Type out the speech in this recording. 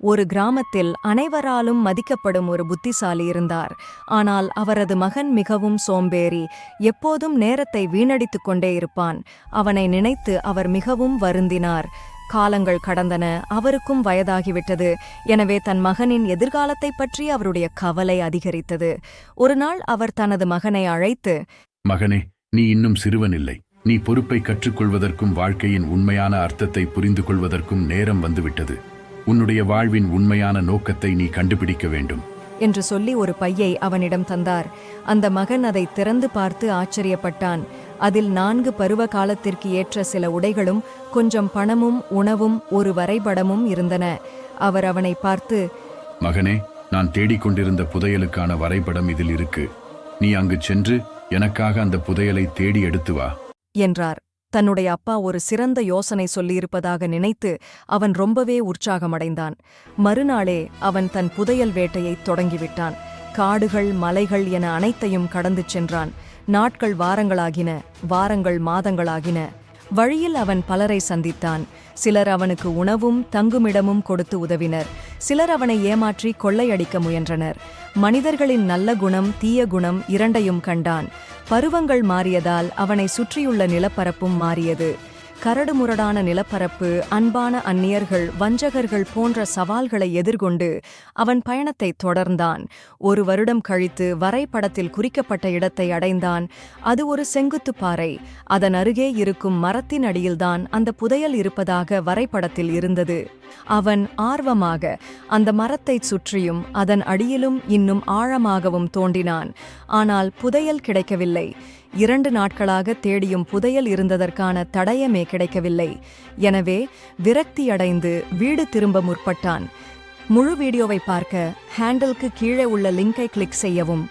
ஒரு கிராமத்தில் அனைவராலும் மதிக்கப்படும் ஒரு புத்திசாலி இருந்தார். ஆனால் அவரது மகன் மிகவும் சோம்பேறி, எப்போதும் நேரத்தை வீணடித்துக் கொண்டே இருப்பான். அவனை நினைத்து அவர் மிகவும் வருந்தினார். காலங்கள் கடந்தன, அவருக்கும் வயதாகிவிட்டது. எனவே தன் மகனின் எதிர்காலத்தைப் பற்றி அவருடைய கவலை அதிகரித்தது. ஒருநாள் அவர் தனது மகனை அழைத்து, மகனே, நீ இன்னும் சிறுவனில்லை. நீ பொறுப்பை கற்றுக்கொள்வதற்கும் வாழ்க்கையின் உண்மையான அர்த்தத்தை புரிந்து கொள்வதற்கும் நேரம் வந்துவிட்டது. உன்னுடைய வாழ்வின் உண்மையான நோக்கத்தை நீ கண்டுபிடிக்க வேண்டும் என்று சொல்லி ஒரு பையை அவனிடம் தந்தார். அந்த மகன் அதை திறந்து பார்த்து ஆச்சரியப்பட்டான். அதில் 4 பருவ காலத்திற்கு ஏற்ற சில உடைகளும் கொஞ்சம் பணமும் உணவும் ஒரு வரைபடமும் இருந்தன. அவர் அவனை பார்த்து, மகனே, நான் தேடிக்கொண்டிருந்த புதையலுக்கான வரைபடம் இதில் இருக்கு. நீ அங்கு சென்று எனக்காக அந்த புதையலை தேடி எடுத்து வா என்றார். தன்னுடைய அப்பா ஒரு சிறந்த யோசனை சொல்லியிருப்பதாக நினைத்து அவன் ரொம்பவே உற்சாகமடைந்தான். மறுநாளே அவன் தன் புதையல் வேட்டையைத் தொடங்கிவிட்டான். காடுகள், மலைகள் என அனைத்தையும் கடந்து சென்றான். நாட்கள் வாரங்களாகின, வாரங்கள் மாதங்களாகின. வழியில் அவன் பலரை சந்தித்தான். சிலர் அவனுக்கு உணவும் தங்குமிடமும் கொடுத்து உதவினர். சிலர் அவனை ஏமாற்றி கொள்ளையடிக்க முயன்றனர். மனிதர்களின் நல்ல குணம், தீய குணம் இரண்டையும் கண்டான். பருவங்கள் மாறியதால் அவனை சுற்றியுள்ள நிலப்பரப்பும் மாறியது. கரடுமுரடான நிலப்பரப்பு, அன்பான அந்நியர்கள், வஞ்சகர்கள் போன்ற சவால்களை எதிர்கொண்டு அவன் பயணத்தை தொடர்ந்தான். 1 வருடம் கழித்து வரைபடத்தில் குறிக்கப்பட்ட இடத்தை அடைந்தான். அது ஒரு செங்குத்து பாறை. அதன் அருகே இருக்கும் மரத்தின் அடியில்தான் அந்த புதையல் இருப்பதாக வரைபடத்தில் இருந்தது. அவன் ஆர்வமாக அந்த மரத்தைச் சுற்றியும் அதன் அடியிலும் இன்னும் ஆழமாகவும் தோண்டினான். ஆனால் புதையல் கிடைக்கவில்லை. 2 நாட்களாக தேடியும் புதையல் இருந்ததற்கான தடயமே கிடைக்கவில்லை. எனவே விரக்தியடைந்து வீடு திரும்ப முற்பட்டான். முழு வீடியோவை பார்க்க ஹேண்டிலுக்கு கீழே உள்ள லிங்கை கிளிக் செய்யவும்.